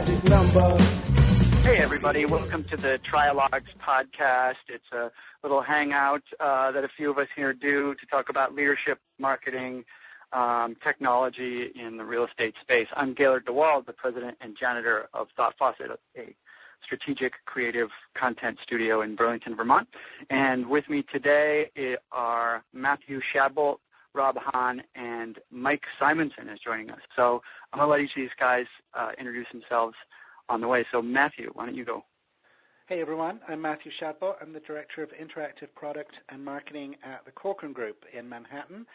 magic number. Hey, everybody. Welcome to the Trialogues podcast. It's a little hangout that a few of us here do to talk about leadership, marketing, technology in the real estate space. I'm Gaylord DeWald, the president and janitor of Thought Faucet, a strategic creative content studio in Burlington, Vermont. And with me today are Matthew Shadbolt, Rob Hahn, and Mike Simonson is joining us. So I'm going to let each of these guys introduce themselves on the way. So Matthew, why don't you go? Hey everyone, I'm Matthew Shadbolt. I'm the Director of Interactive Product and Marketing at the Corcoran Group in Manhattan.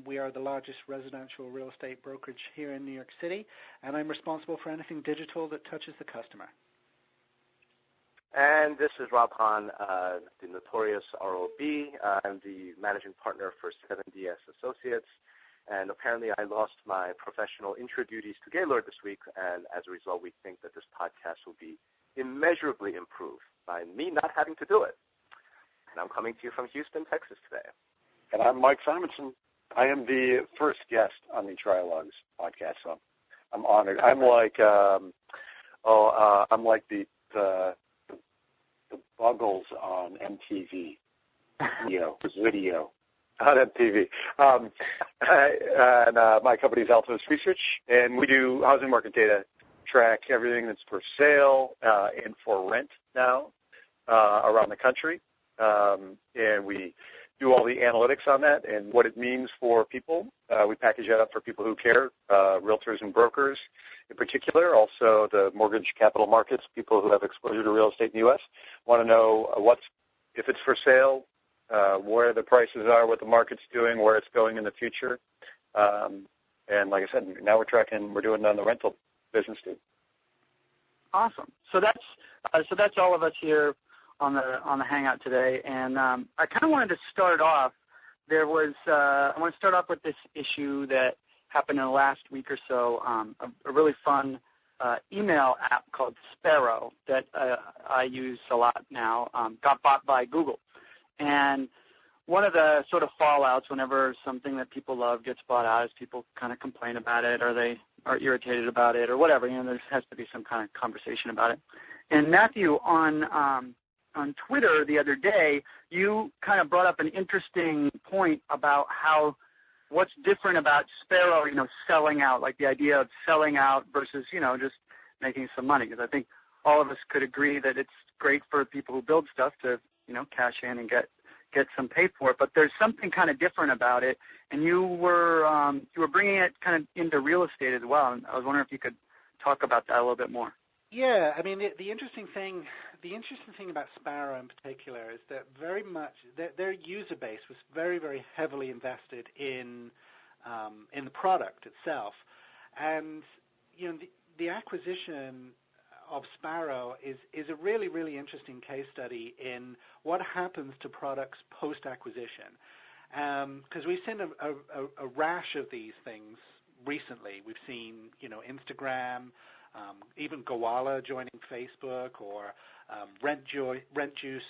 We are the largest residential real estate brokerage here in New York City, and I'm responsible for anything digital that touches the customer. And this is Rob Hahn, the notorious ROB. I'm the managing partner for 7DS Associates. And apparently I lost my professional intro duties to Gaylord this week, and as a result, we think that this podcast will be immeasurably improved by me not having to do it. And I'm coming to you from Houston, Texas today. And I'm Mike Simonson. I am the first guest on the Trialogues podcast, so I'm honored. I'm like the Buggles on MTV, video on MTV. And my company is Altos Research, and we do housing market data, track everything that's for sale and for rent now around the country. And we do all the analytics on that and what it means for people. We package that up for people who care, realtors and brokers in particular, also the mortgage capital markets, people who have exposure to real estate in the U.S. want to know if it's for sale, where the prices are, what the market's doing, where it's going in the future. And like I said, now we're doing it on the rental business too. Awesome. So that's all of us here on the hangout today. And I kind of wanted to start off. I want to start off with this issue that happened in the last week or so. A really fun email app called Sparrow that I use a lot now got bought by Google. And one of the sort of fallouts whenever something that people love gets bought out is people kind of complain about it, or they are irritated about it, or whatever. There has to be some kind of conversation about it. And Matthew, on Twitter the other day, you kind of brought up an interesting point about what's different about Sparrow, selling out, like the idea of selling out versus, just making some money. Because I think all of us could agree that it's great for people who build stuff to, cash in and get some pay for it. But there's something kind of different about it. And you were bringing it kind of into real estate as well. And I was wondering if you could talk about that a little bit more. Yeah, I mean, the interesting thing about Sparrow in particular is that very much their user base was very, very heavily invested in the product itself, and the acquisition of Sparrow is a really, really interesting case study in what happens to products post-acquisition, because we've seen a rash of these things recently. We've seen Instagram. Even Gowalla joining Facebook, or Rent Juice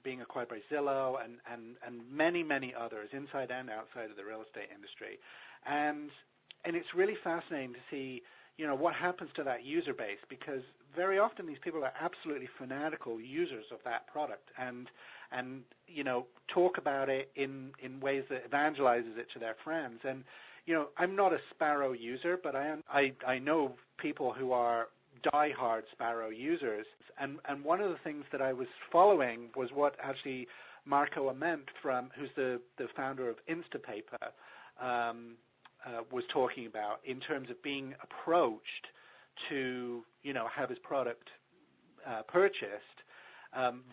being acquired by Zillow, and many, many others inside and outside of the real estate industry. And it's really fascinating to see, what happens to that user base, because very often these people are absolutely fanatical users of that product and talk about it in ways that evangelizes it to their friends. And I'm not a Sparrow user, but I know people who are diehard Sparrow users. And one of the things that I was following was what actually Marco Ament, who's the founder of Instapaper, was talking about in terms of being approached to, have his product purchased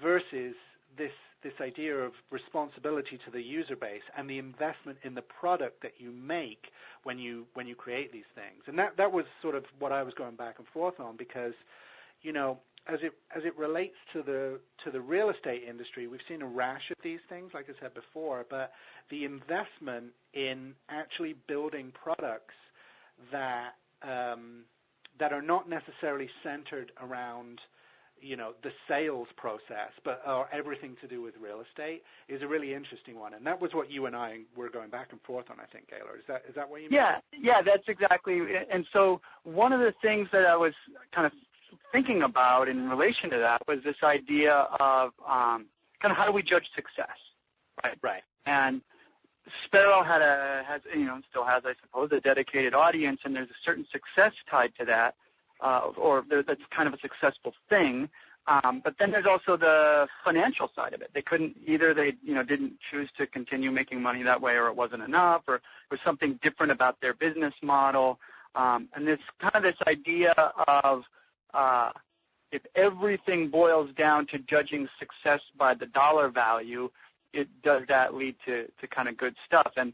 versus this idea of responsibility to the user base and the investment in the product that you make when you create these things. And that was sort of what I was going back and forth on, because as it relates to the real estate industry, we've seen a rash of these things, like I said before, but the investment in actually building products that are not necessarily centered around the sales process, but everything to do with real estate is a really interesting one. And that was what you and I were going back and forth on, I think, Gaylord. Is that what you mean? Yeah, that's exactly. And so one of the things that I was kind of thinking about in relation to that was this idea of kind of how do we judge success, right? Right. And Sparrow still has, I suppose, a dedicated audience, and there's a certain success tied to that, that's kind of a successful thing. But then there's also the financial side of it. They didn't choose to continue making money that way, or it wasn't enough, or something different about their business model. And this kind of this idea of if everything boils down to judging success by the dollar value, does that lead to kind of good stuff? And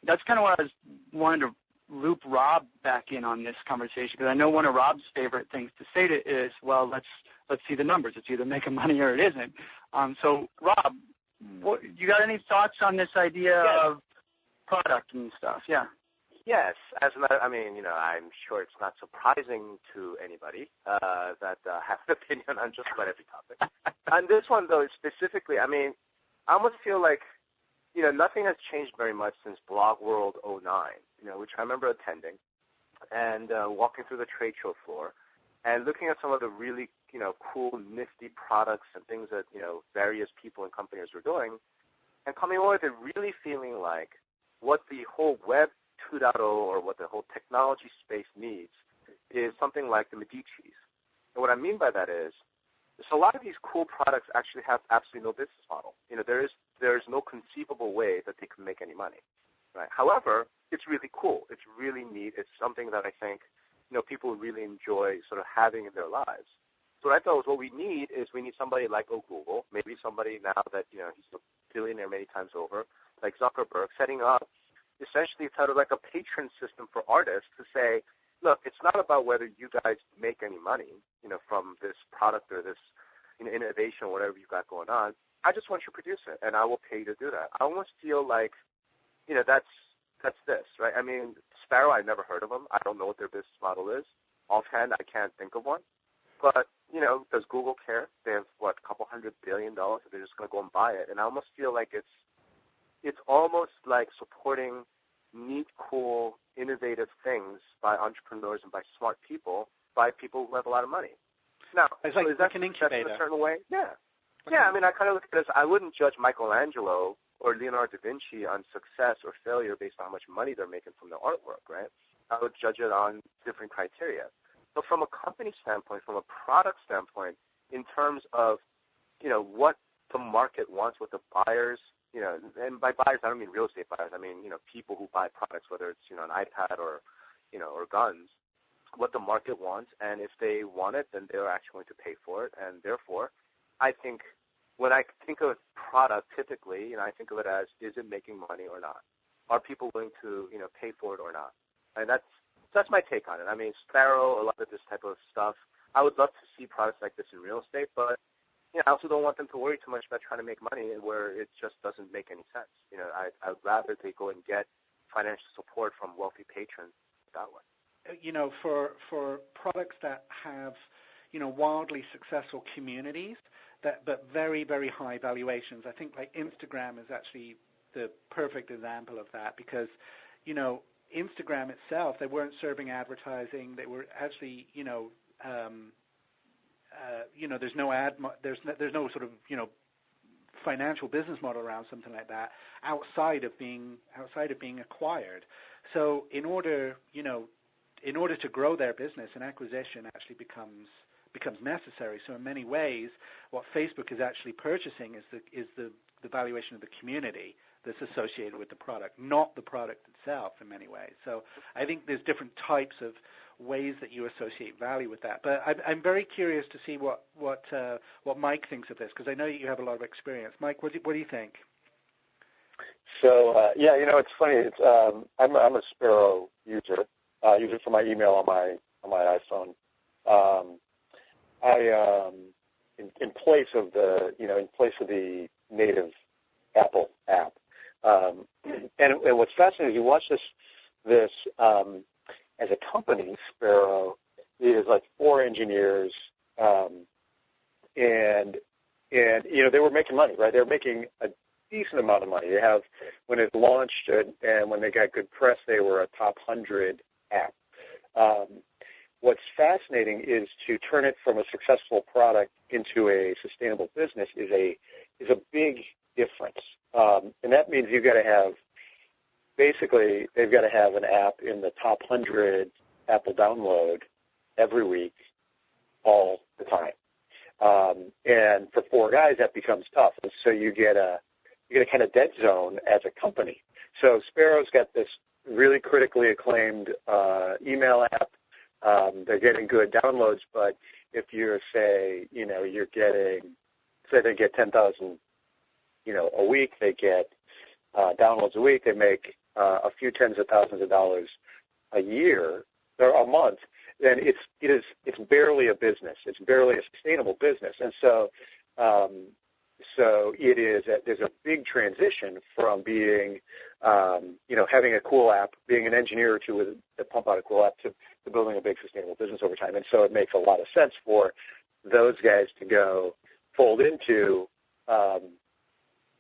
that's kind of what I was wanting to loop Rob back in on this conversation, because I know one of Rob's favorite things to say is, well, let's see the numbers. It's either making money or it isn't. So, Rob, you got any thoughts on this idea of product and stuff? Yeah. Yes. As a matter, I'm sure it's not surprising to anybody that have an opinion on just about every topic. On this one, though, specifically, I almost feel like, nothing has changed very much since Blog World 09, which I remember attending and walking through the trade show floor and looking at some of the really, cool, nifty products and things that, various people and companies were doing, and coming away with it really feeling like what the whole Web 2.0 or what the whole technology space needs is something like the Medicis. And what I mean by that is, so a lot of these cool products actually have absolutely no business model. There is no conceivable way that they can make any money, right? However, it's really cool. It's really neat. It's something that I think, people really enjoy sort of having in their lives. So what I thought was what we need somebody like Google, maybe somebody now that, he's a billionaire many times over, like Zuckerberg, setting up essentially sort of like a patron system for artists to say, look, it's not about whether you guys make any money, from this product or this, innovation or whatever you've got going on. I just want you to produce it, and I will pay you to do that. I almost feel like, that's this, right? Sparrow, I've never heard of them. I don't know what their business model is. Offhand, I can't think of one. But, does Google care? They have, a couple $100 billion, so they're just going to go and buy it. And I almost feel like it's almost like supporting neat, cool, innovative things by entrepreneurs and by smart people, by people who have a lot of money. Now, is that an incubator in a certain way? Yeah. Yeah, I kind of look at it as I wouldn't judge Michelangelo or Leonardo da Vinci on success or failure based on how much money they're making from their artwork, right? I would judge it on different criteria. But from a company standpoint, from a product standpoint, in terms of, what the market wants, what the buyers, and by buyers, I don't mean real estate buyers. I mean, people who buy products, whether it's, an iPad or, or guns, what the market wants. And if they want it, then they're actually going to pay for it. And therefore, I think when I think of product typically, I think of it as, is it making money or not? Are people willing to, pay for it or not? And that's my take on it. Sparrow, a lot of this type of stuff, I would love to see products like this in real estate, but I also don't want them to worry too much about trying to make money where it just doesn't make any sense. I'd rather they go and get financial support from wealthy patrons that way. For products that have, wildly successful communities, but very, very high valuations, I think like Instagram is actually the perfect example of that because, Instagram itself, they weren't serving advertising. They were actually, there's no sort of, financial business model around something like that outside of being acquired. So in order to grow their business, an acquisition actually becomes necessary. So in many ways, what Facebook is actually purchasing is the valuation of the community that's associated with the product, not the product itself in many ways. So I think there's different types of ways that you associate value with that. But I'm very curious to see what Mike thinks of this because I know you have a lot of experience. Mike, what do you think? So it's funny. I'm a Sparrow user. I use it for my email on my iPhone. In place of the native Apple app. And what's fascinating is you watch this as a company, Sparrow is like 4 engineers and they were making money, right? They were making a decent amount of money. They have, when it launched and when they got good press, they were a top 100 app. What's fascinating is to turn it from a successful product into a sustainable business is a big difference. And that means you've got to have, basically, they've got to have an app in the top 100 Apple download every week, all the time. And for 4 guys, that becomes tough. And so you get a kind of dead zone as a company. So Sparrow's got this really critically acclaimed email app. They're getting good downloads, but if you're, say, you're getting, say they get 10,000, a week, they get downloads a week, they make a few tens of thousands of dollars a year or a month, then it's barely a business. It's barely a sustainable business. And so it is there's a big transition from being, having a cool app, being an engineer or two that pump out a cool app to building a big sustainable business over time. And so it makes a lot of sense for those guys to go fold into a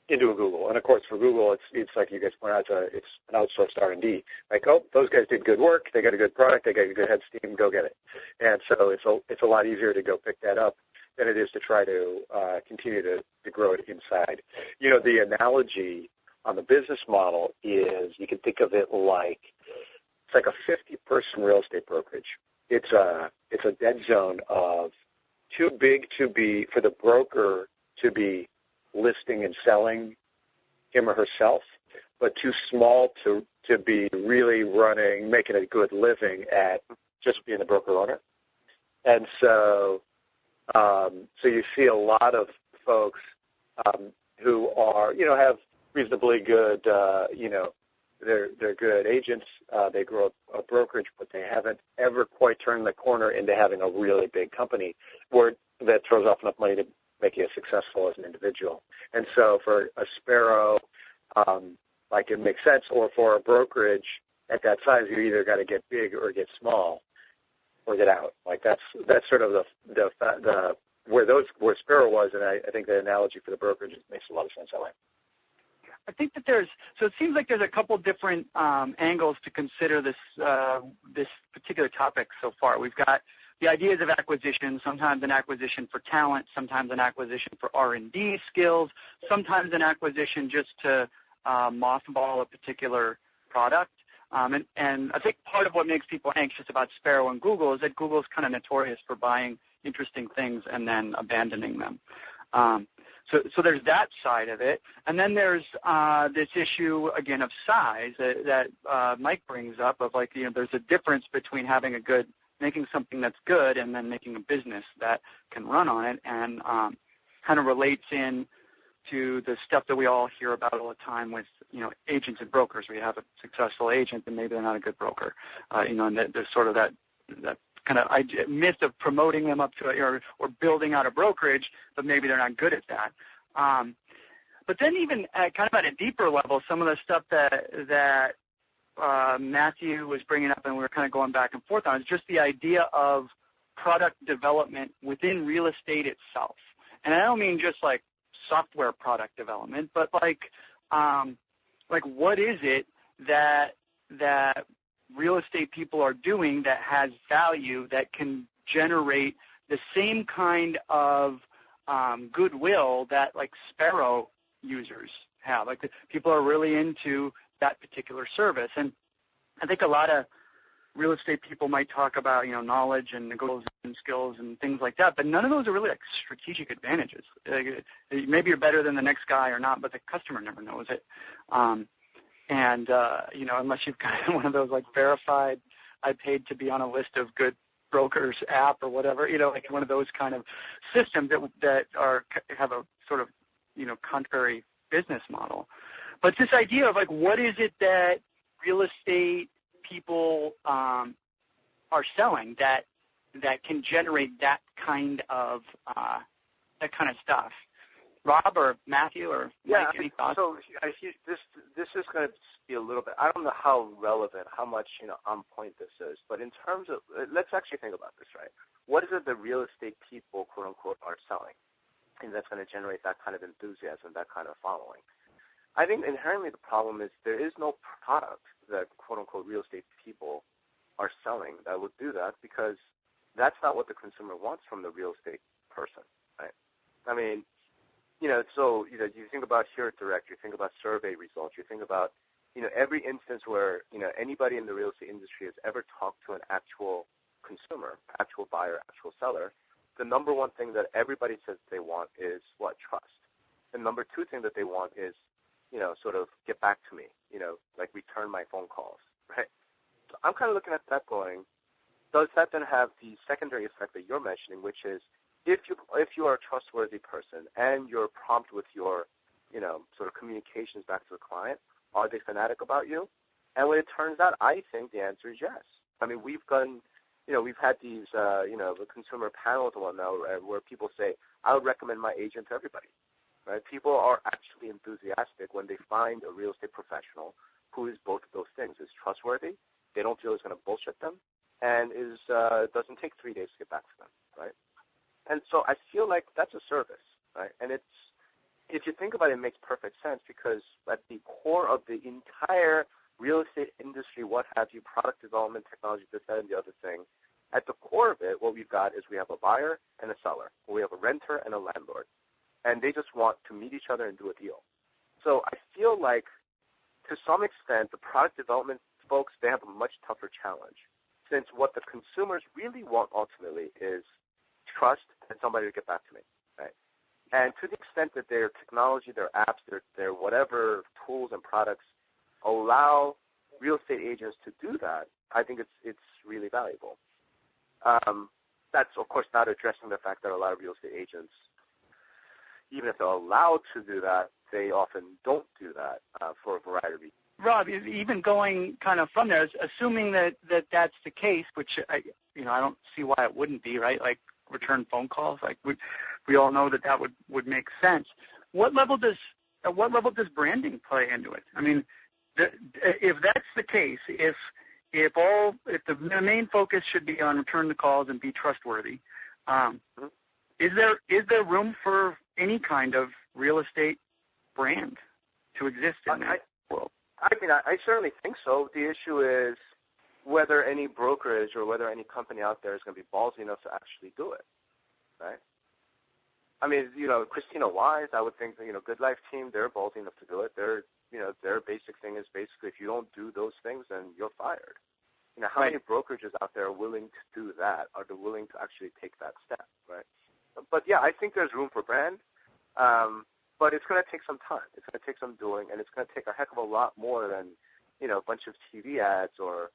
Google. And of course, for Google, it's like you guys point out, it's an outsourced R&D. Like, oh, those guys did good work. They got a good product. They got a good head steam. Go get it. And so it's a lot easier to go pick that up than it is to try to continue to grow it inside. The analogy on the business model is you can think of it like it's like a 50-person real estate brokerage. It's a dead zone of too big for the broker to be listing and selling him or herself, but too small to be really making a good living at just being the broker owner. And so you see a lot of folks who are, have reasonably good, they're good agents. They grow up a brokerage, but they haven't ever quite turned the corner into having a really big company that throws off enough money to make you successful as an individual. And so for a Sparrow, it makes sense, or for a brokerage at that size, you either got to get big or get small or get out. Like that's sort of the where Sparrow was, and I think the analogy for the brokerage makes a lot of sense that way. I think that it seems like there's a couple different angles to consider this particular topic so far. We've got the ideas of acquisition, sometimes an acquisition for talent, sometimes an acquisition for R&D skills, sometimes an acquisition just to mothball a particular product. And I think part of what makes people anxious about Sparrow and Google is that Google's kind of notorious for buying interesting things and then abandoning them. So there's that side of it. And then there's this issue, again, of size that Mike brings up of there's a difference between making something that's good and then making a business that can run on it, and kind of relates in to the stuff that we all hear about all the time with, agents and brokers, where you have a successful agent and maybe they're not a good broker. And there's sort of that kind of myth of promoting them up to or building out a brokerage, but maybe they're not good at that. But then even kind of at a deeper level, some of the stuff that Matthew was bringing up and we were kind of going back and forth on is just the idea of product development within real estate itself. And I don't mean just like software product development, but like what is it that real estate people are doing that has value, that can generate the same kind of goodwill that like Sparrow users have. Like people are really into that particular service. And I think a lot of real estate people might talk about, knowledge and negotiation skills and things like that, but none of those are really like strategic advantages. Maybe you're better than the next guy or not, but the customer never knows it. Unless you've got one of those like verified, I paid to be on a list of good brokers app or whatever, like one of those kind of systems that have a sort of, contrary business model. But this idea of like, what is it that real estate people are selling that can generate that kind of stuff? Rob or Matthew or Mike, any thoughts? So this is going to be a little bit, I don't know how relevant, how much, on point this is, but in terms of, let's actually think about this, right? What is it that real estate people, quote unquote, are selling? And that's going to generate that kind of enthusiasm, that kind of following. I think inherently the problem is there is no product that, quote unquote, real estate people are selling that would do that, because that's not what the consumer wants from the real estate person, right? I mean, so you think about Here Direct, you think about survey results, you think about every instance where anybody in the real estate industry has ever talked to an actual consumer, actual buyer, actual seller. The number one thing that everybody says they want is what? Trust. The number two thing that they want is sort of get back to me, like return my phone calls, right? So I'm kind of looking at that going, does that then have the secondary effect that you're mentioning, which is if you are a trustworthy person and you're prompt with your, sort of communications back to the client, are they fanatic about you? And when it turns out, I think the answer is yes. I mean, we've had these, the consumer panels and whatnot where people say, I would recommend my agent to everybody. Right? People are actually enthusiastic when they find a real estate professional who is both of those things, is trustworthy, they don't feel it's going to bullshit them, and doesn't take 3 days to get back to them, right? And so I feel like that's a service, right? And if you think about it, it makes perfect sense, because at the core of the entire real estate industry, what have you, product development, technology, this, that, and the other thing, at the core of it, what we've got is we have a buyer and a seller, or we have a renter and a landlord. And they just want to meet each other and do a deal. So I feel like, to some extent, the product development folks, they have a much tougher challenge, since what the consumers really want ultimately is trust and somebody to get back to me, right? And to the extent that their technology, their apps, their whatever tools and products allow real estate agents to do that, I think it's really valuable. That's, of course, not addressing the fact that a lot of real estate agents, even if they're allowed to do that, they often don't do that for a variety of reasons. Rob, even going kind of from there, assuming that that's the case, which I don't see why it wouldn't be, right? Like return phone calls, like we all know that would make sense. What level does branding play into it? I mean, if that's the case, if the main focus should be on return the calls and be trustworthy, is there room for any kind of real estate brand to exist in that world? I mean, I certainly think so. The issue is whether any brokerage or whether any company out there is going to be ballsy enough to actually do it, right? I mean, Christina Wise, I would think, Good Life Team, they're ballsy enough to do it. Their basic thing is basically if you don't do those things, then you're fired. How many brokerages out there are willing to do that? Are they willing to actually take that step, right? But, yeah, I think there's room for brand, but it's going to take some time. It's going to take some doing, and it's going to take a heck of a lot more than, a bunch of TV ads or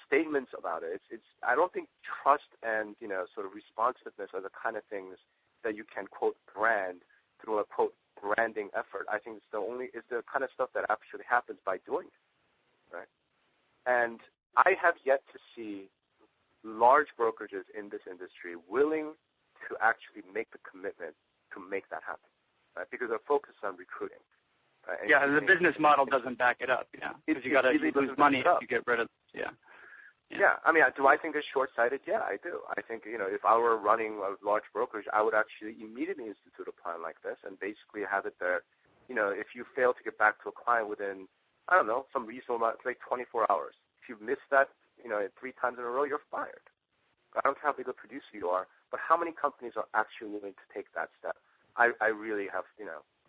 statements about it. I don't think trust and, sort of responsiveness are the kind of things that you can, quote, brand through a, quote, branding effort. I think it's the kind of stuff that actually happens by doing it, right? And I have yet to see large brokerages in this industry willing to actually make the commitment to make that happen, right? Because they're focused on recruiting. Right? Yeah, the business model doesn't back it up, because you got to lose money if you get rid of, Yeah, I mean, do I think it's short-sighted? Yeah, I do. I think, if I were running a large brokerage, I would actually immediately institute a plan like this and basically have it there. If you fail to get back to a client within, I don't know, some reasonable amount, like 24 hours. If you miss that, 3 times in a row, you're fired. I don't care how big a producer you are, but how many companies are actually willing to take that step? I really have,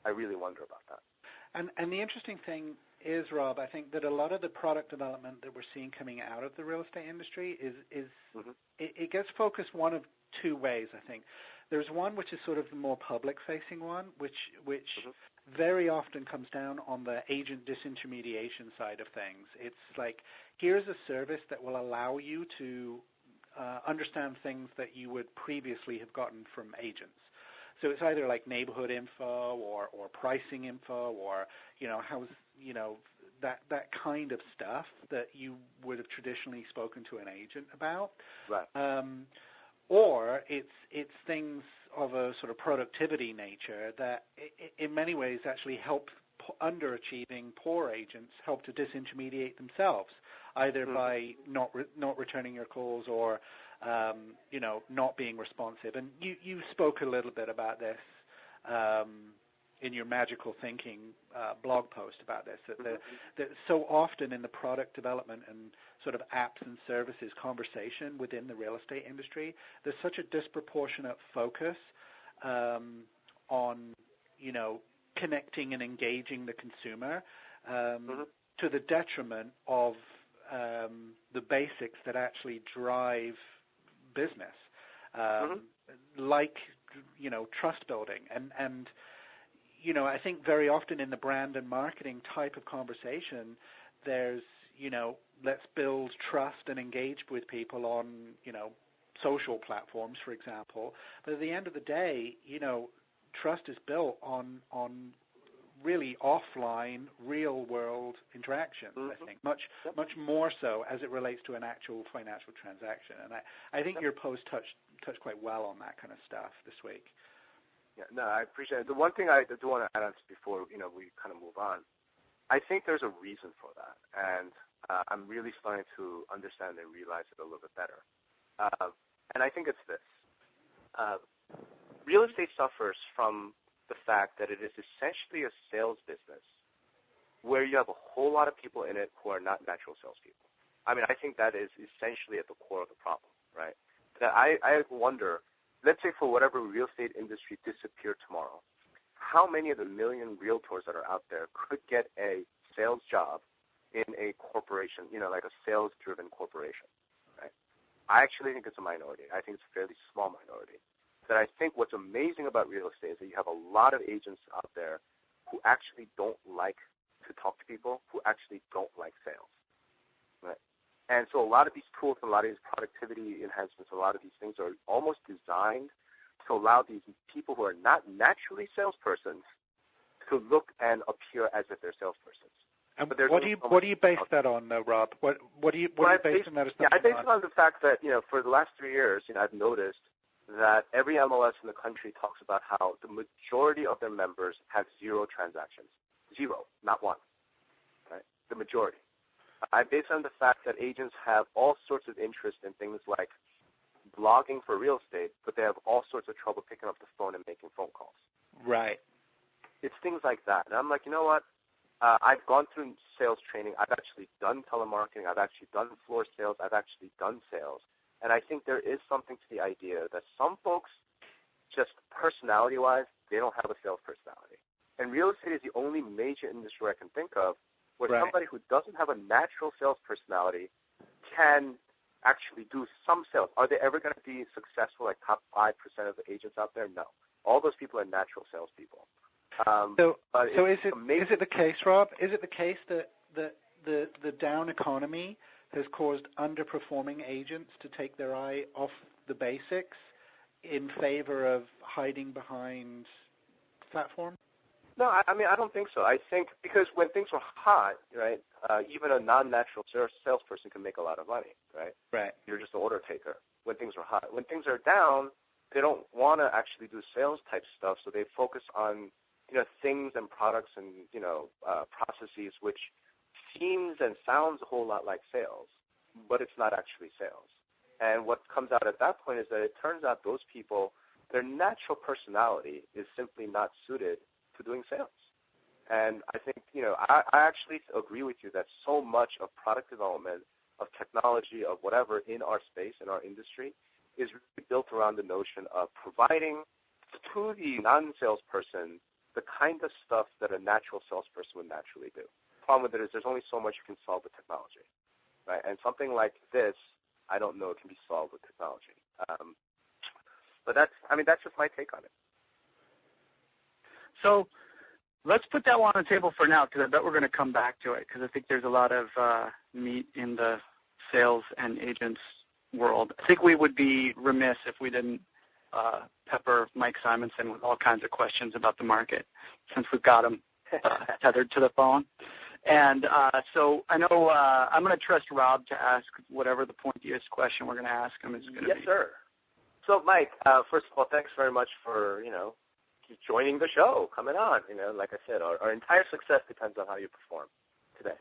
I really wonder about that. And the interesting thing is, Rob, I think that a lot of the product development that we're seeing coming out of the real estate industry is it gets focused one of two ways, I think. There's one which is sort of the more public-facing one, which very often comes down on the agent disintermediation side of things. It's like, here's a service that will allow you to understand things that you would previously have gotten from agents. So it's either like neighborhood info or pricing info or, how's, that kind of stuff that you would have traditionally spoken to an agent about. Right. or it's things of a sort of productivity nature that in many ways actually help underachieving poor agents help to disintermediate themselves, either by not returning your calls or not being responsive. And you spoke a little bit about this in your Magical Thinking blog post about this, that so often in the product development and sort of apps and services conversation within the real estate industry, there's such a disproportionate focus on, connecting and engaging the consumer to the detriment of the basics that actually drive business, like, trust building. And I think very often in the brand and marketing type of conversation, there's, let's build trust and engage with people on, social platforms, for example. But at the end of the day, trust is built on really offline, real-world interactions, I think, much more so as it relates to an actual financial transaction. And I think your post touched quite well on that kind of stuff this week. Yeah, no, I appreciate it. The one thing I do want to add on to before we kind of move on, I think there's a reason for that, and I'm really starting to understand and realize it a little bit better. And I think it's this. Real estate suffers from the fact that it is essentially a sales business where you have a whole lot of people in it who are not natural salespeople. I mean, I think that is essentially at the core of the problem, right? That I wonder, let's say for whatever real estate industry disappeared tomorrow, how many of the million realtors that are out there could get a sales job in a corporation, like a sales-driven corporation, right? I actually think it's a minority. I think it's a fairly small minority. That I think what's amazing about real estate is that you have a lot of agents out there who actually don't like to talk to people, who actually don't like sales, right? And so a lot of these tools and a lot of these productivity enhancements, a lot of these things are almost designed to allow these people who are not naturally salespersons to look and appear as if they're salespersons. And what do you base that on, though, Rob? What are you basing that as? I base it on the fact that for the last 3 years, I've noticed that every MLS in the country talks about how the majority of their members have 0 transactions. 0, not 1. Right? The majority. I base it on the fact that agents have all sorts of interest in things like blogging for real estate, but they have all sorts of trouble picking up the phone and making phone calls. Right. It's things like that. And I'm like, you know what? I've gone through sales training. I've actually done telemarketing. I've actually done floor sales. I've actually done sales. And I think there is something to the idea that some folks, just personality-wise, they don't have a sales personality. And real estate is the only major industry I can think of where somebody who doesn't have a natural sales personality can actually do some sales. Are they ever going to be successful, like top 5% of the agents out there? No. All those people are natural salespeople. So is it the case, Rob? Is it the case that the down economy has caused underperforming agents to take their eye off the basics in favor of hiding behind platform? No, I mean, I don't think so. I think because when things are hot, right, even a non-natural salesperson can make a lot of money, right? Right. You're just an order taker when things are hot. When things are down, they don't want to actually do sales type stuff, so they focus on, things and products and, processes which seems and sounds a whole lot like sales, but it's not actually sales. And what comes out at that point is that it turns out those people, their natural personality is simply not suited to doing sales. And I think, I actually agree with you that so much of product development, of technology, of whatever in our space, in our industry, is really built around the notion of providing to the non-salesperson the kind of stuff that a natural salesperson would naturally do. The problem with it is there's only so much you can solve with technology, right? And something like this, I don't know it can be solved with technology. But that's just my take on it. So let's put that one on the table for now, because I bet we're going to come back to it, because I think there's a lot of meat in the sales and agents world. I think we would be remiss if we didn't pepper Mike Simonson with all kinds of questions about the market, since we've got him tethered to the phone. And so I know I'm going to trust Rob to ask whatever the pointiest question we're going to ask him is going to be. Yes, sir. So, Mike, first of all, thanks very much for, joining the show, coming on. Like I said, our entire success depends on how you perform today.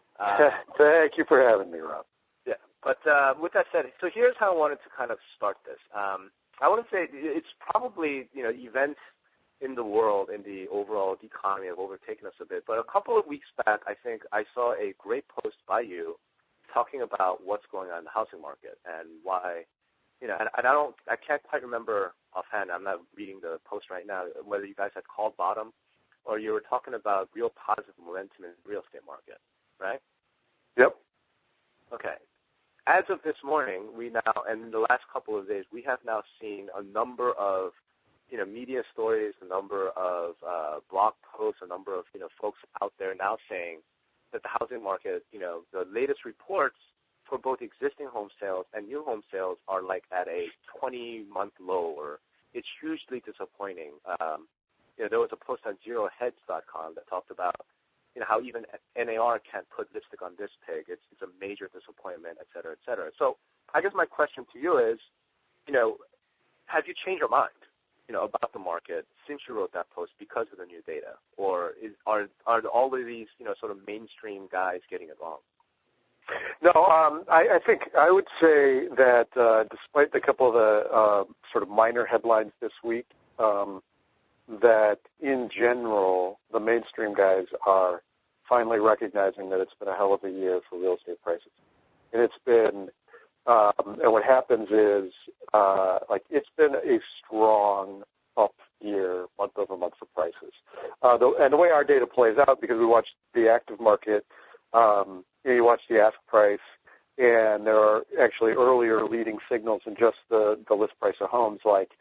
Thank you for having me, Rob. Yeah, but with that said, so here's how I wanted to kind of start this. I want to say it's probably, events in the world, in the overall economy have overtaken us a bit. But a couple of weeks back, I think I saw a great post by you talking about what's going on in the housing market and why, and I can't quite remember offhand, I'm not reading the post right now, whether you guys had called bottom or you were talking about real positive momentum in the real estate market, right? Yep. Okay. As of this morning, and in the last couple of days, we have now seen a number of, media stories, a number of blog posts, a number of, folks out there now saying that the housing market, the latest reports for both existing home sales and new home sales are like at a 20-month low, or it's hugely disappointing. There was a post on zeroheads.com that talked about, how even NAR can't put lipstick on this pig. It's a major disappointment, et cetera, et cetera. So I guess my question to you is, have you changed your mind, about the market since you wrote that post because of the new data? Or are all of these, sort of mainstream guys getting it wrong? No, I think I would say that despite a couple of the sort of minor headlines this week, that in general, the mainstream guys are finally recognizing that it's been a hell of a year for real estate prices. And it's been, and what happens is, it's been a strong up year, month over month for prices. And the way our data plays out, because we watch the active market, you watch the ask price, and there are actually earlier leading signals than just the list price of homes, like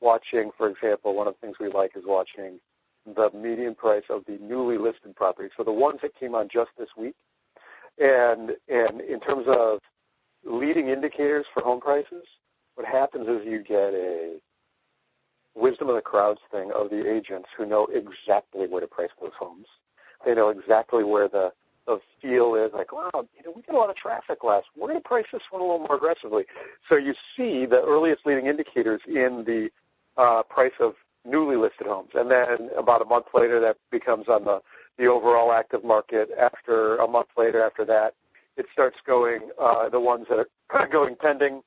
watching, for example, one of the things we like is watching the median price of the newly listed properties, so the ones that came on just this week. And in terms of leading indicators for home prices, what happens is you get a wisdom of the crowds thing of the agents who know exactly where to price those homes. They know exactly where the feel is, like, wow, we get a lot of traffic last. We're going to price this one a little more aggressively. So you see the earliest leading indicators in the price of newly listed homes. And then about a month later, that becomes on the overall active market. After a month later, after that, it starts going, the ones that are going pending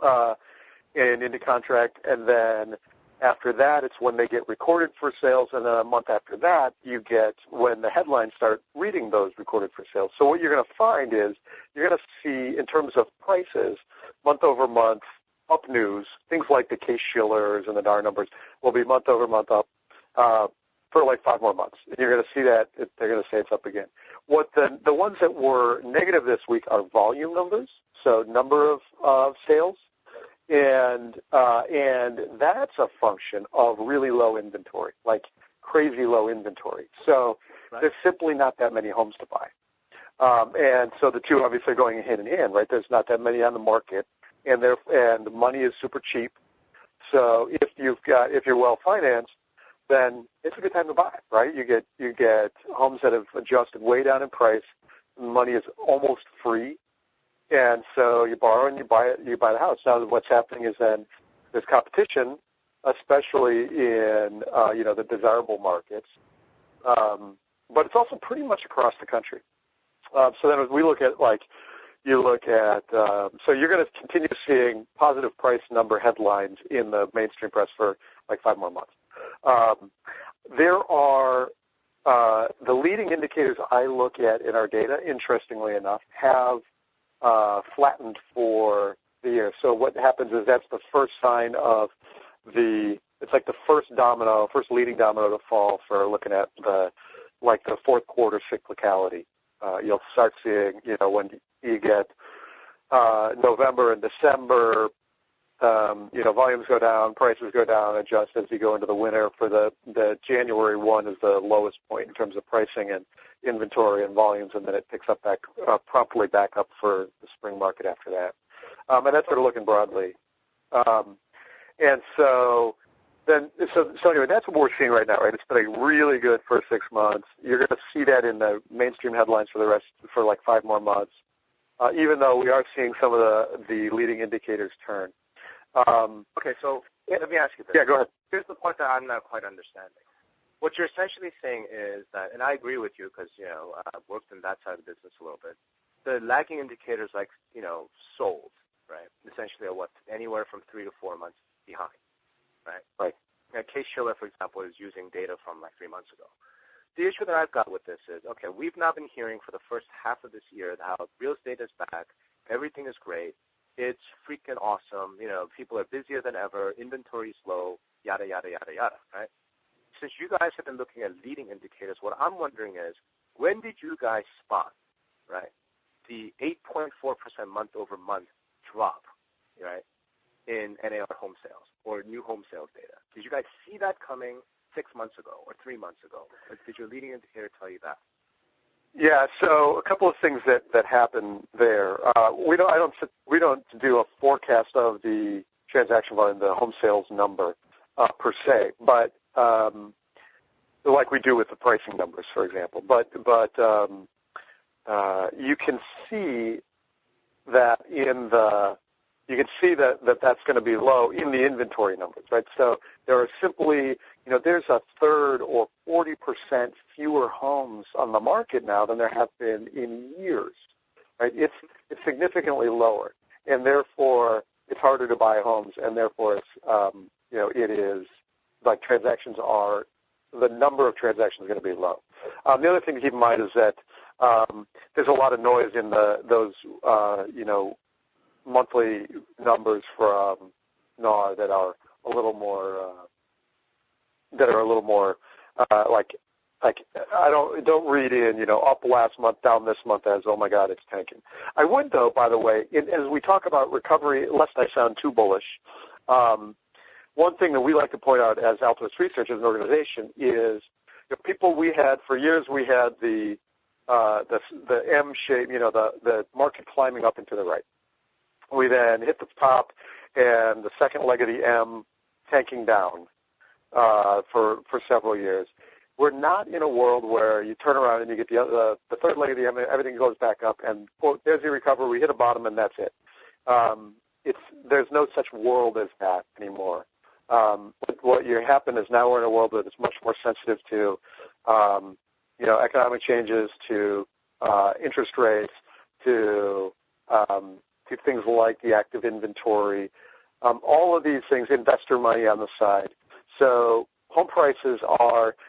and into contract. And then after that, it's when they get recorded for sales. And then a month after that, you get when the headlines start reading those recorded for sales. So what you're going to find is you're going to see, in terms of prices, month over month, up news, things like the Case-Shillers and the NAR numbers will be month over month up for like 5 more months. And you're going to see that they're going to say it's up again. What the ones that were negative this week are volume numbers, so number of sales, and that's a function of really low inventory, like crazy low inventory. So there's simply not that many homes to buy. And so the two obviously are going hand in hand, right? There's not that many on the market, and the money is super cheap. So if you're well financed, then it's a good time to buy, right? You get homes that have adjusted way down in price. Money is almost free, and so you borrow and you buy the house. Now what's happening is then there's competition, especially in the desirable markets, but it's also pretty much across the country. So then as we look at so you're going to continue seeing positive price number headlines in the mainstream press for like 5 more months. There are the leading indicators I look at in our data, interestingly enough, have flattened for the year. So what happens is that's the first sign of it's like the first leading domino to fall for looking at the fourth quarter cyclicality. You'll start seeing, when you get November and December, volumes go down, prices go down, adjust as you go into the winter. For the January 1 is the lowest point in terms of pricing and inventory and volumes, and then it picks up promptly back up for the spring market after that. And that's sort of looking broadly. And so anyway, that's what we're seeing right now, right? It's been a really good first 6 months. You're going to see that in the mainstream headlines for like 5 more months, even though we are seeing some of the leading indicators turn. Okay, so let me ask you this. Yeah, go ahead. Here's the part that I'm not quite understanding. What you're essentially saying is that, and I agree with you because, I've worked in that side of the business a little bit, the lagging indicators like, sold, right, essentially are anywhere from 3 to 4 months behind, right? Right. Case-Shiller, for example, is using data from like 3 months ago. The issue that I've got with this is, okay, we've now been hearing for the first half of this year how real estate is back, everything is great, it's freaking awesome, people are busier than ever, inventory is low, yada, yada, yada, yada, right? Since you guys have been looking at leading indicators, what I'm wondering is, when did you guys spot, right, the 8.4% month-over-month drop, right, in NAR home sales or new home sales data? Did you guys see that coming 6 months ago or 3 months ago? Or did your leading indicator tell you that? Yeah, so a couple of things that happen there. We don't do a forecast of the transaction volume, the home sales number per se, but like we do with the pricing numbers, for example. But you can see that that's going to be low in the inventory numbers, right? So there are simply, there's a third or 40% fewer homes on the market now than there have been in years, right? It's significantly lower, and therefore it's harder to buy homes, and therefore it's, it is like the number of transactions is going to be low. The other thing to keep in mind is that there's a lot of noise in those monthly numbers from NAR that are a little more don't read in up last month, down this month as, oh my God, it's tanking. I would though, by the way, as we talk about recovery, lest I sound too bullish, one thing that we like to point out as Altruist Research as an organization is people we had for years, we had the M shape, the market climbing up and to the right. We then hit the top and the second leg of the M tanking down for several years. We're not in a world where you turn around and you get the third leg of the M, everything goes back up, and quote, there's the recovery, we hit a bottom, and that's it. There's no such world as that anymore. What happened is now we're in a world that is much more sensitive to, economic changes, to interest rates, to things like the active inventory, all of these things, investor money on the side. So home prices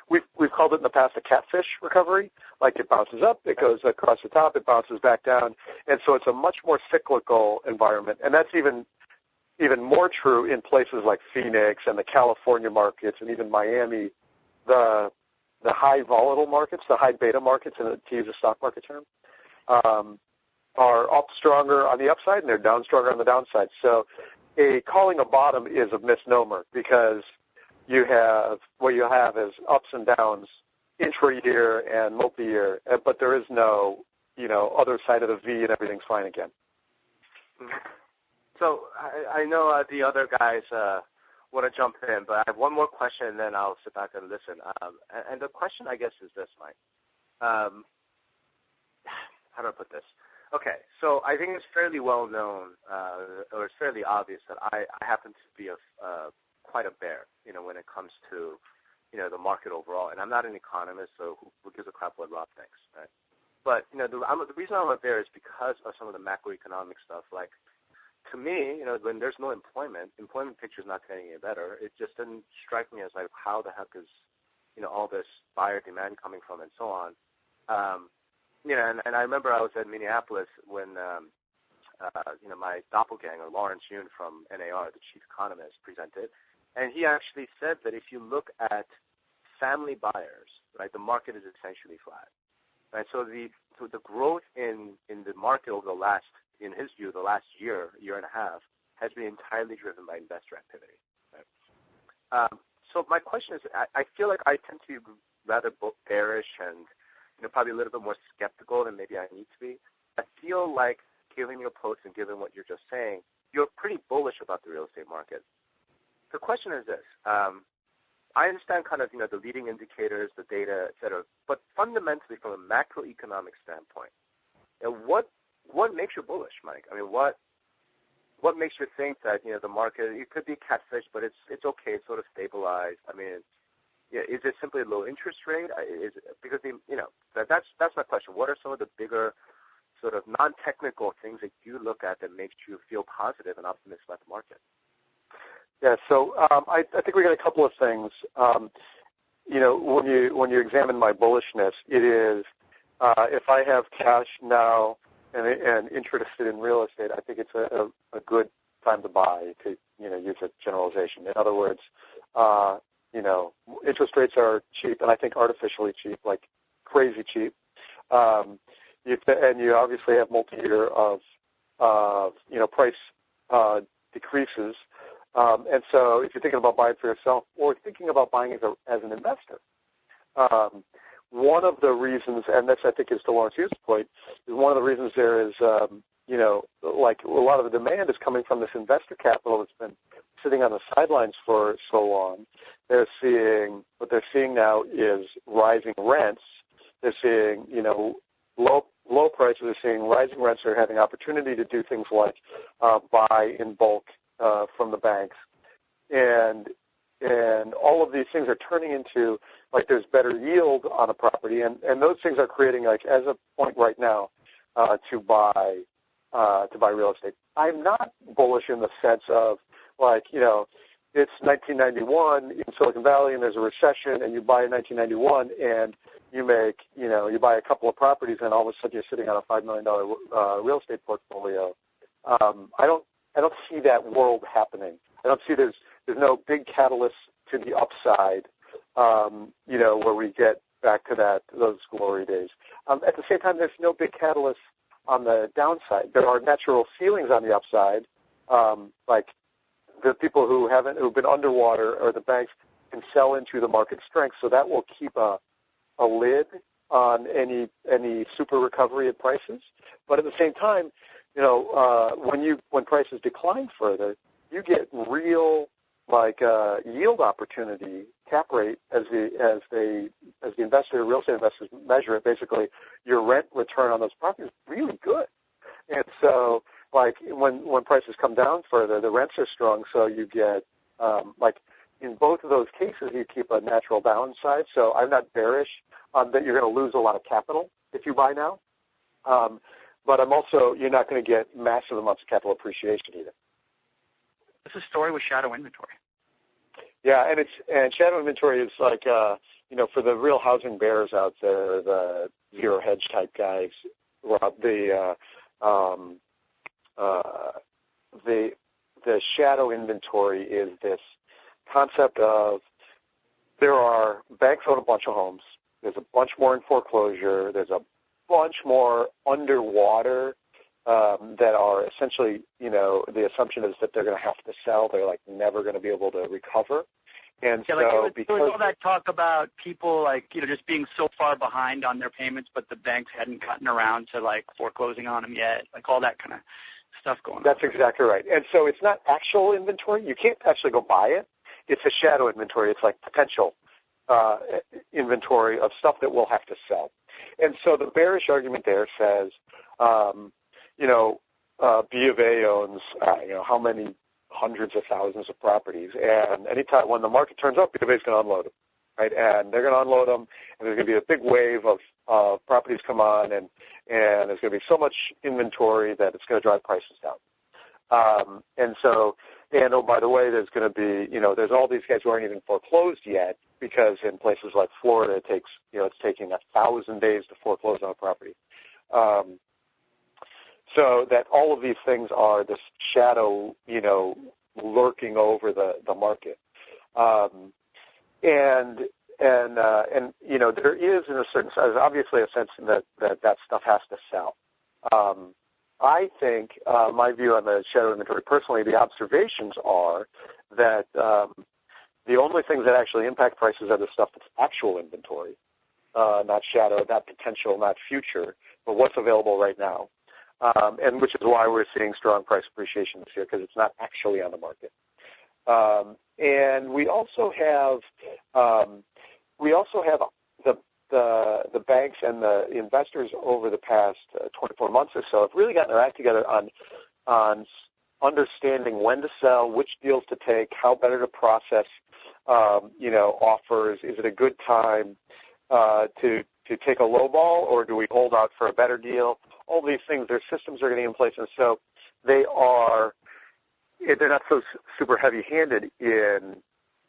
we've called it in the past a catfish recovery. Like it bounces up, it goes across the top, it bounces back down. And so it's a much more cyclical environment. And that's even more true in places like Phoenix and the California markets and even Miami, the high volatile markets, the high beta markets, to use a stock market term, are up stronger on the upside and they're down stronger on the downside. So calling a bottom is a misnomer because what you have is ups and downs intra-year and multi-year, but there is no, other side of the V and everything's fine again. So I know the other guys want to jump in, but I have one more question and then I'll sit back and listen. And the question, I guess, is this, Mike. How do I put this? Okay, so I think it's fairly well known, or it's fairly obvious that I happen to be quite a bear, when it comes to, the market overall. And I'm not an economist, so who gives a crap what Rob thinks, right? But, the reason I'm a bear is because of some of the macroeconomic stuff. Like, to me, when there's no employment picture's not getting any better. It just didn't strike me as like, how the heck is, all this buyer demand coming from and so on. And I remember I was at Minneapolis when, my doppelganger, Lawrence Yun from NAR, the chief economist, presented. And he actually said that if you look at family buyers, right, the market is essentially flat. Right? So the growth in the market over in his view, the last year and a half, has been entirely driven by investor activity. Right? So my question is, I feel like I tend to be rather bearish and probably a little bit more skeptical than maybe I need to be. I feel like, given your post and given what you're just saying, you're pretty bullish about the real estate market. The question is this. I understand kind of, the leading indicators, the data, et cetera, but fundamentally from a macroeconomic standpoint, what makes you bullish, Mike? I mean, what what makes you think that the market, it could be catfish, but it's okay, it's sort of stabilized? I mean, is it simply a low interest rate? Is it, because that's my question. What are some of the bigger sort of non-technical things that you look at that makes you feel positive and optimistic about the market? Yeah, so I think we got a couple of things. When you examine my bullishness, it is if I have cash now and interested in real estate, I think it's a good time to buy, to use a generalization. In other words, interest rates are cheap, and I think artificially cheap, like crazy cheap. And you obviously have multi-year of price decreases. And so if you're thinking about buying for yourself or thinking about buying as an investor, one of the reasons, and this I think is to Lawrence Hughes' point, is one of the reasons there is, like a lot of the demand is coming from this investor capital that's been sitting on the sidelines for so long. What they're seeing now is rising rents. They're seeing, low prices. They're seeing rising rents. They're having opportunity to do things like buy in bulk from the banks, and all of these things are turning into like there's better yield on a property, and those things are creating like as a point right now to buy real estate. I'm not bullish in the sense of like it's 1991 in Silicon Valley and there's a recession and you buy in 1991 and you make you buy a couple of properties and all of a sudden you're sitting on a $5 million real estate portfolio. I don't see that world happening. I don't see there's no big catalyst to the upside, where we get back to those glory days. At the same time, there's no big catalyst on the downside. There are natural ceilings on the upside, like the people who've been underwater or the banks can sell into the market strength, so that will keep a lid on any super recovery of prices. But at the same time, when prices decline further, you get real yield opportunity, cap rate as the investor, real estate investors measure it. Basically, your rent return on those properties is really good. And so, like when prices come down further, the rents are strong, so you get in both of those cases, you keep a natural downside. So I'm not bearish that you're going to lose a lot of capital if you buy now. But you're not going to get massive amounts of capital appreciation either. It's a story with shadow inventory. Yeah, and shadow inventory is like, for the real housing bears out there, the zero hedge type guys, Rob, the shadow inventory is this concept of there are banks own a bunch of homes. There's a bunch more in foreclosure. There's a bunch more underwater that are essentially, the assumption is that they're going to have to sell. They're like never going to be able to recover. And yeah, so there was all that talk about people just being so far behind on their payments, but the banks hadn't gotten around to foreclosing on them yet, all that kind of stuff going on. That's exactly right. And so it's not actual inventory. You can't actually go buy it. It's a shadow inventory. It's like potential inventory of stuff that we'll have to sell. And so the bearish argument there says, B of A owns, how many hundreds of thousands of properties, and anytime when the market turns up, B of A is going to unload them, right? And they're going to unload them, and there's going to be a big wave of properties come on, and there's going to be so much inventory that it's going to drive prices down. And oh, by the way, there's going to be, there's all these guys who aren't even foreclosed yet, because in places like Florida, it's taking 1,000 days to foreclose on a property. So that all of these things are this shadow, lurking over the market. And there is, in a certain sense, obviously a sense that stuff has to sell. I think my view on the shadow inventory, personally, the observations are that the only things that actually impact prices are the stuff that's actual inventory, not shadow, not potential, not future, but what's available right now. And which is why we're seeing strong price appreciation this year, because it's not actually on the market. And we also have the banks and the investors over the past 24 months or so have really gotten their act together on understanding when to sell, which deals to take, how better to process, offers. Is it a good time to take a low ball, or do we hold out for a better deal? All these things, their systems are getting in place, and so they're not so super heavy-handed in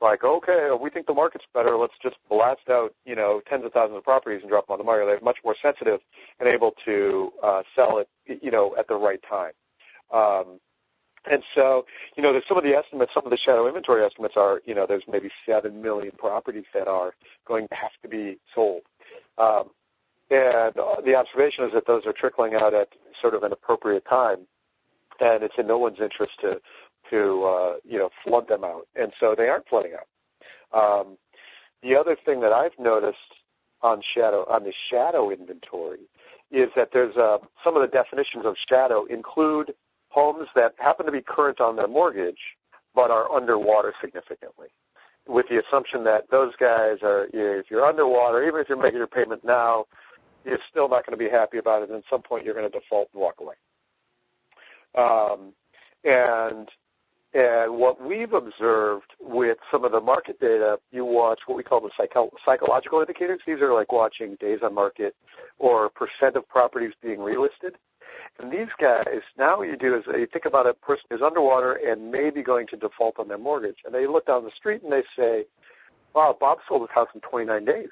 like, okay, we think the market's better, let's just blast out, tens of thousands of properties and drop them on the market. They're much more sensitive and able to sell it, at the right time. And so, there's some of the estimates, some of the shadow inventory estimates are, there's maybe 7 million properties that are going to have to be sold. And the observation is that those are trickling out at sort of an appropriate time, and it's in no one's interest to flood them out. And so they aren't flooding out. The other thing that I've noticed on the shadow inventory is that there's some of the definitions of shadow include homes that happen to be current on their mortgage but are underwater significantly, with the assumption that those guys are, if you're underwater, even if you're making your payment now, you're still not going to be happy about it, and at some point you're going to default and walk away. And what we've observed with some of the market data, you watch what we call the psychological indicators. These are like watching days on market or percent of properties being relisted. And these guys, now what you do is you think about a person who's underwater and maybe going to default on their mortgage. And they look down the street and they say, wow, Bob sold his house in 29 days.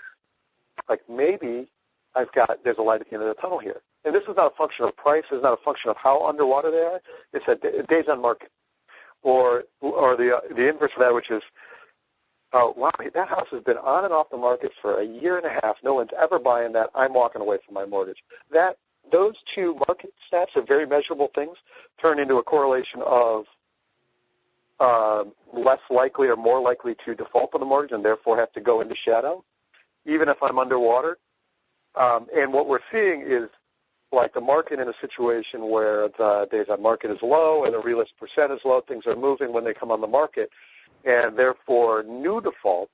Like maybe there's a light at the end of the tunnel here. And this is not a function of price. It's not a function of how underwater they are. It's a days on market. Or the inverse of that, which is, wow, that house has been on and off the market for a year and a half. No one's ever buying that. I'm walking away from my mortgage. Those two market stats are very measurable things, turn into a correlation of less likely or more likely to default on the mortgage and therefore have to go into shadow, even if I'm underwater. And what we're seeing is like the market in a situation where the days on market is low and the relist percent is low, things are moving when they come on the market, and therefore new default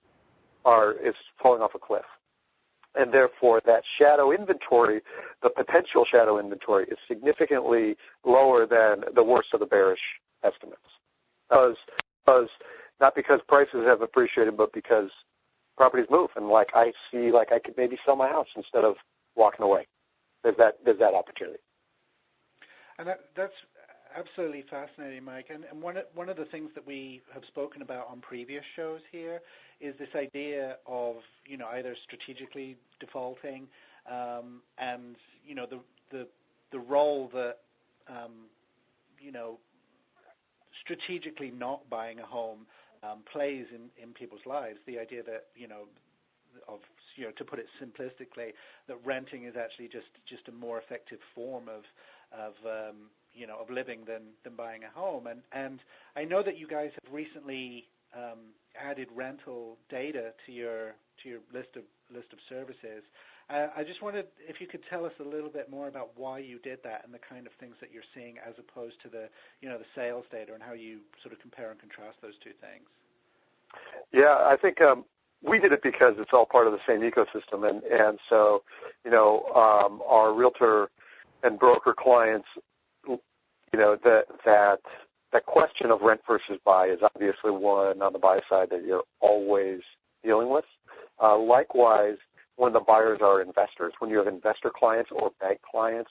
is falling off a cliff. And therefore that shadow inventory, the potential shadow inventory, is significantly lower than the worst of the bearish estimates. Not because prices have appreciated, but because properties move, and I see I could maybe sell my house instead of walking away. There's that opportunity. And that's absolutely fascinating, Mike. And one of the things that we have spoken about on previous shows here is this idea of either strategically defaulting and the role that strategically not buying a home plays in people's lives. The idea that to put it simplistically, that renting is actually just a more effective form of living than buying a home. And I know that you guys have recently added rental data to your list of services. I just wondered if you could tell us a little bit more about why you did that and the kind of things that you're seeing as opposed to the sales data, and how you sort of compare and contrast those two things. Yeah, I think we did it because it's all part of the same ecosystem, and so our realtor and broker clients, that question of rent versus buy is obviously one on the buy side that you're always dealing with. Likewise, when the buyers are investors, when you have investor clients or bank clients,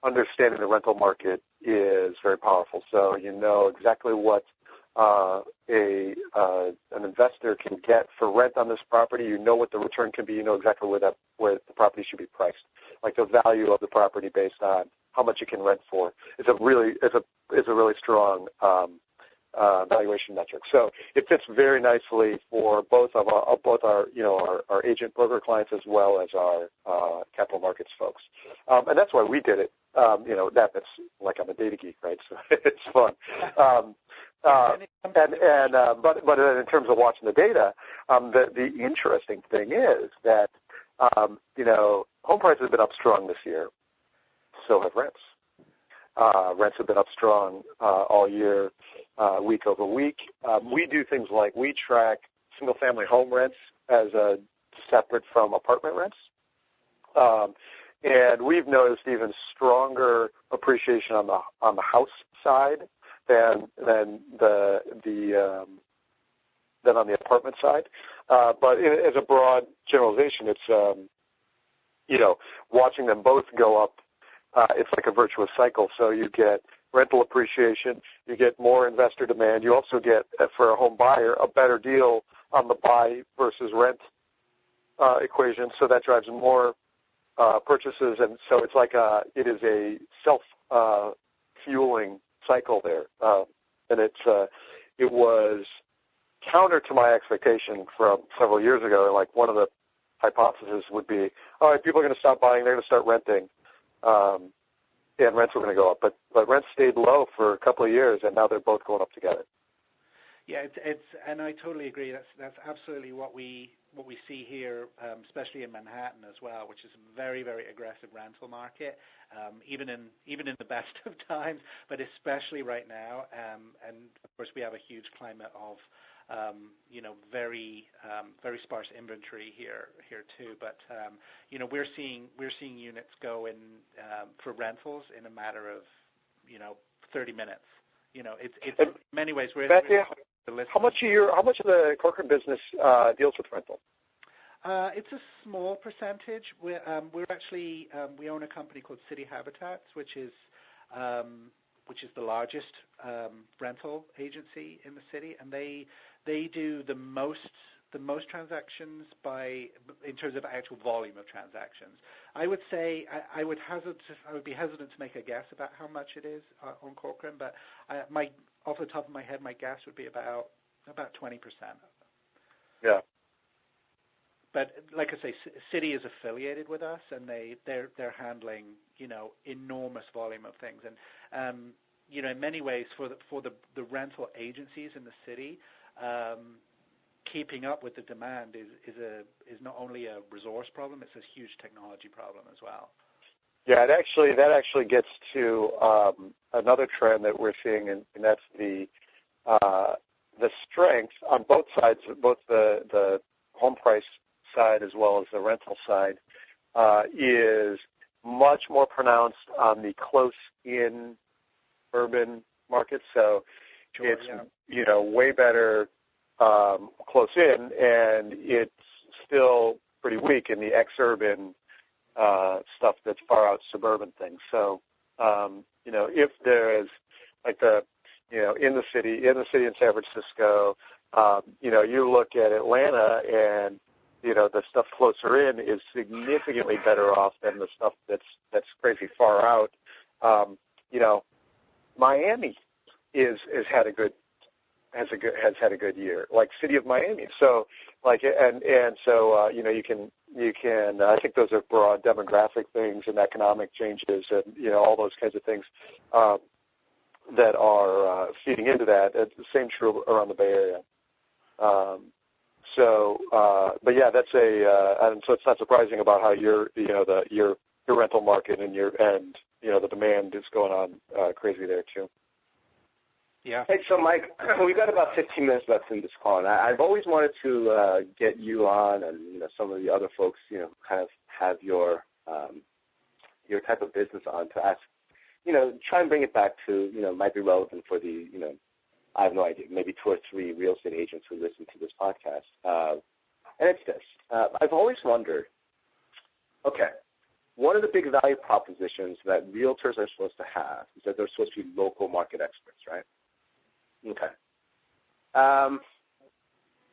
understanding the rental market is very powerful. So you know exactly what an investor can get for rent on this property. You know what the return can be. You know exactly where the property should be priced, like the value of the property based on how much it can rent for. It's a really strong valuation metric. So it fits very nicely for both our agent broker clients as well as our capital markets folks, and that's why we did it. That's like I'm a data geek, right? So it's fun. But in terms of watching the data, the interesting thing is that home prices have been up strong this year. So have rents. Rents have been up strong all year, week over week. We do things like we track single-family home rents as separate from apartment rents. And we've noticed even stronger appreciation on the house side than on the apartment side. But as a broad generalization, it's watching them both go up. It's like a virtuous cycle. So you get rental appreciation, you get more investor demand. You also get, for a home buyer, a better deal on the buy versus rent equation. So that drives more purchases, and so it's like it is a self-fueling cycle there. And it was counter to my expectation from several years ago. Like, one of the hypotheses would be, all right, people are going to stop buying, they're going to start renting, and rents were going to go up. But rents stayed low for a couple of years, and now they're both going up together. Yeah, it's and I totally agree. That's absolutely what we see here, especially in Manhattan as well, which is a very, very aggressive rental market, even in the best of times, but especially right now. And of course, we have a huge climate of very sparse inventory here too. But we're seeing units go in for rentals in a matter of 30 minutes. It's in many ways how much of the Corcoran business deals with rental? It's a small percentage. We're actually we own a company called City Habitats, which is the largest rental agency in the city, and they do the most transactions in terms of actual volume of transactions. I would say I would be hesitant to make a guess about how much it is on Corcoran, but off the top of my head, my guess would be about 20%. Yeah. But like I say, City is affiliated with us, and they're handling enormous volume of things, and in many ways for the rental agencies in the city, keeping up with the demand is not only a resource problem, it's a huge technology problem as well. Yeah, that actually gets to another trend that we're seeing, and that's the strength on both sides, both the home price side as well as the rental side, is much more pronounced on the close-in urban markets. So it's way better close in, and it's still pretty weak in the ex-urban stuff that's far out suburban things. So if there is like in the city in San Francisco, you look at Atlanta, and the stuff closer in is significantly better off than the stuff that's crazy far out. Miami has had a good year, like city of Miami. So you can I think those are broad demographic things and economic changes and all those kinds of things that are feeding into that. It's the same true around the Bay Area. But yeah, that's and so it's not surprising about how your rental market and the demand is going on crazy there too. Yeah. Hey, so Mike, we got about 15 minutes left in this call, and I've always wanted to get you on, and some of the other folks, kind of have your type of business on to ask, try and bring it back to, might be relevant for the, I have no idea, maybe 2 or 3 real estate agents who listen to this podcast. And it's this. I've always wondered, okay, one of the big value propositions that realtors are supposed to have is that they're supposed to be local market experts, right? Okay.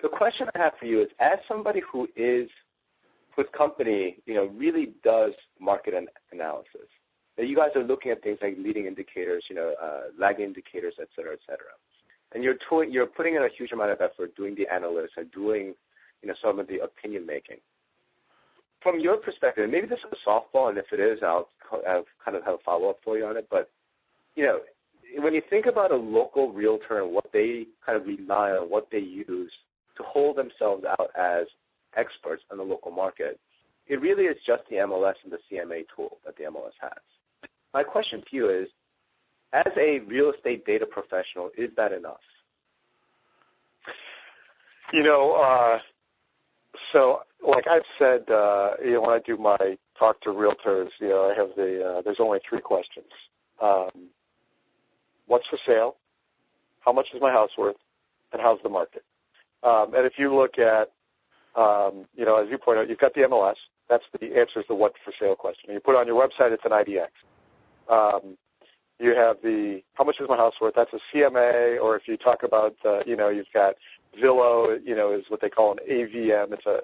The question I have for you is, as somebody whose company, really does market analysis, that you guys are looking at things like leading indicators, lagging indicators, et cetera, and you're putting in a huge amount of effort doing the analytics and doing, some of the opinion making. From your perspective, maybe this is a softball, and if it is, I'll kind of have a follow-up for you on it. But, when you think about a local realtor and what they kind of rely on, what they use to hold themselves out as experts in the local market, it really is just the MLS and the CMA tool that the MLS has. My question to you is, as a real estate data professional, is that enough? So like I've said, when I do my talk to realtors, I have there's only 3 questions. What's for sale? how much is my house worth, and how's the market. And if you look at, as you point out, you've got the MLS. That's the answers to what for sale question. And you put it on your website, it's an IDX. You have the how much is my house worth? That's a CMA, or if you talk about, you've got Zillow, is what they call an AVM. It's a,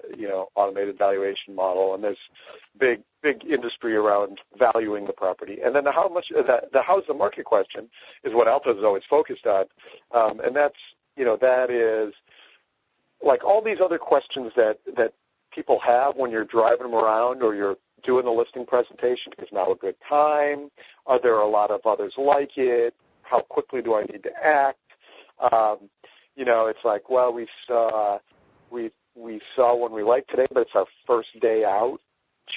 automated valuation model, and there's big industry around valuing the property. And then the how's the market question is what Alta is always focused on, and that's, that is like all these other questions that people have when you're driving them around or you're doing the listing presentation. Is now a good time? Are there a lot of others like it? How quickly do I need to act? It's like, well, we saw one we like today, but it's our first day out.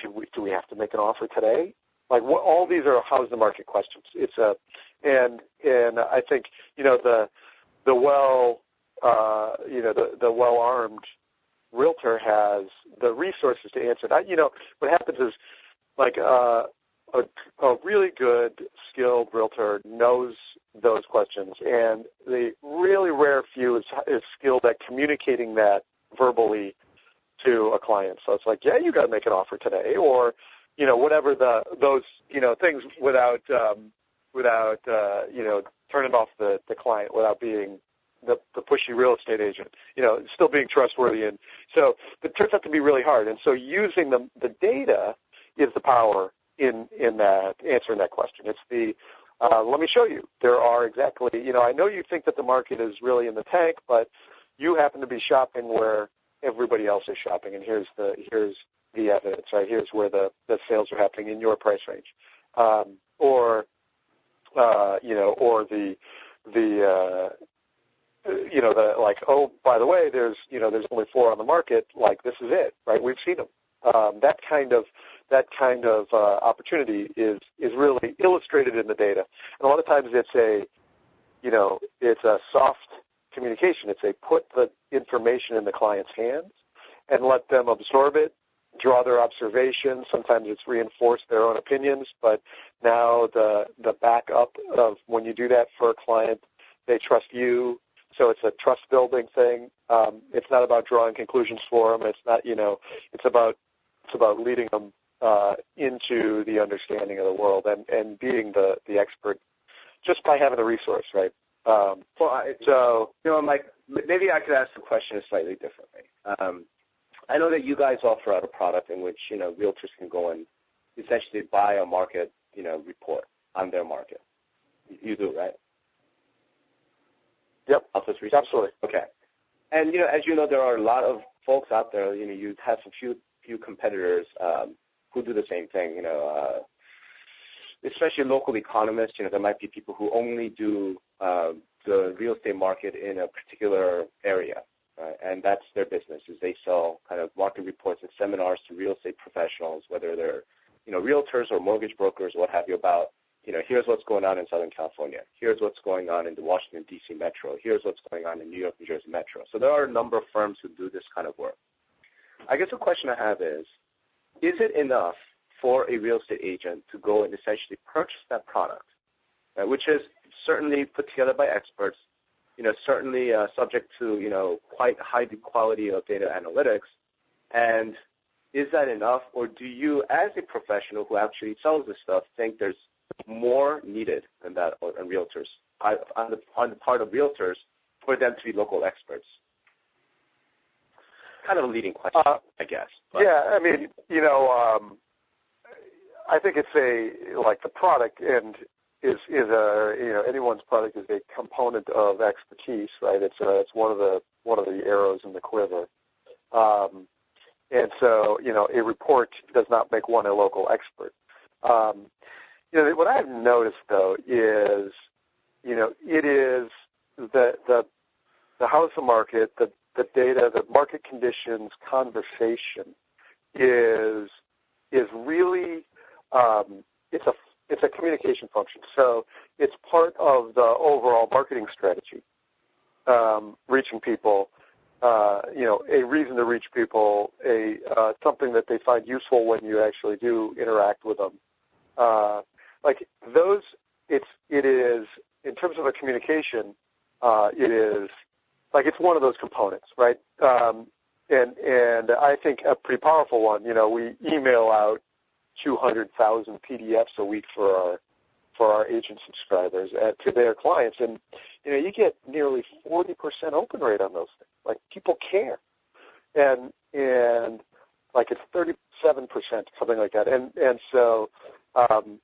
Do we have to make an offer today? Like, all these are how's the market questions. And I think the well-armed realtor has the resources to answer that. What happens is, like, a really good, skilled realtor knows those questions, and the really rare few is skilled at communicating that verbally to a client. So it's like, yeah, you got to make an offer today, or whatever those things without turning off the client, without being the pushy real estate agent, still being trustworthy. And so it turns out to be really hard. And so using the data is the power in that answering that question. It's the let me show you. There are exactly, I know you think that the market is really in the tank, but you happen to be shopping where everybody else is shopping, and here's the evidence, right? Here's where the sales are happening in your price range, or like, oh, by the way, there's only 4 on the market. Like, this is it, right? We've seen them. That kind of opportunity is really illustrated in the data. And a lot of times it's a soft communication. It's a put the information in the client's hands and let them absorb it, draw their observations. Sometimes it's reinforce their own opinions, but now the backup of when you do that for a client, they trust you. So it's a trust building thing. It's not about drawing conclusions for them. It's not, it's about leading them into the understanding of the world and being the expert just by having the resource, right? Mike, maybe I could ask the question slightly differently. I know that you guys offer out a product in which, realtors can go and essentially buy a market, report on their market. You do, right? Yep. Absolutely. Okay. And, as you know, there are a lot of folks out there, you have a few competitors who do the same thing, especially local economists. There might be people who only do the real estate market in a particular area, right? And that's their business, is they sell kind of market reports and seminars to real estate professionals, whether they're, realtors or mortgage brokers, what have you, about, here's what's going on in Southern California. Here's what's going on in the Washington, D.C. metro. Here's what's going on in New York, New Jersey metro. So there are a number of firms who do this kind of work. I guess the question I have is it enough for a real estate agent to go and essentially purchase that product, right, which is certainly put together by experts, certainly subject to, quite high quality of data analytics, and is that enough, or do you, as a professional who actually sells this stuff, think there's more needed than that on realtors, on the part of realtors, for them to be local experts? Kind of a leading question, I guess. But. Yeah, I mean, I think it's the product and is anyone's product is a component of expertise, right? It's one of the arrows in the quiver. And so, a report does not make one a local expert. What I've noticed, though, is, it is the housing market, the data, the market conditions conversation is really it's a communication function. So it's part of the overall marketing strategy, reaching people. A reason to reach people, something that they find useful when you actually do interact with them. It is in terms of a communication, it is like it's one of those components, right? And I think a pretty powerful one. We email out 200,000 PDFs a week for our agent subscribers to their clients, and you get nearly 40% open rate on those things. Like people care, and like it's 37%, something like that. And so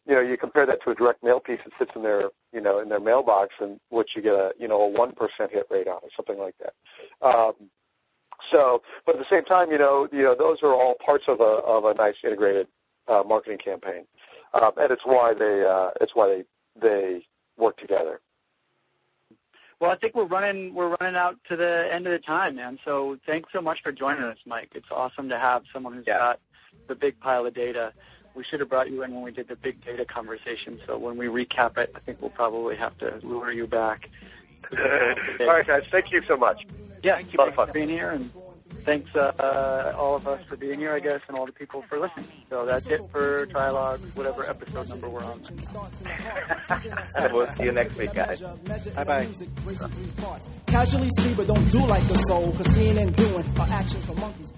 you compare that to a direct mail piece that sits in their in their mailbox, and which you get a 1% hit rate on, or something like that. But at the same time, those are all parts of a nice integrated marketing campaign, and it's why they work together. Well, I think we're running out to the end of the time, man. So thanks so much for joining us, Mike. It's awesome to have someone who's got the big pile of data. We should have brought you in when we did the big data conversation. So when we recap it, I think we'll probably have to lure you back. All right, guys. Thank you so much. Yeah, thank you for being here, and thanks all of us for being here, I guess, and all the people for listening. So that's it for Trialogues, whatever episode number we're on. We'll see you next week, guys. Bye-bye. Casually see, but don't do like the soul, 'cause seeing and doing are actions for monkeys.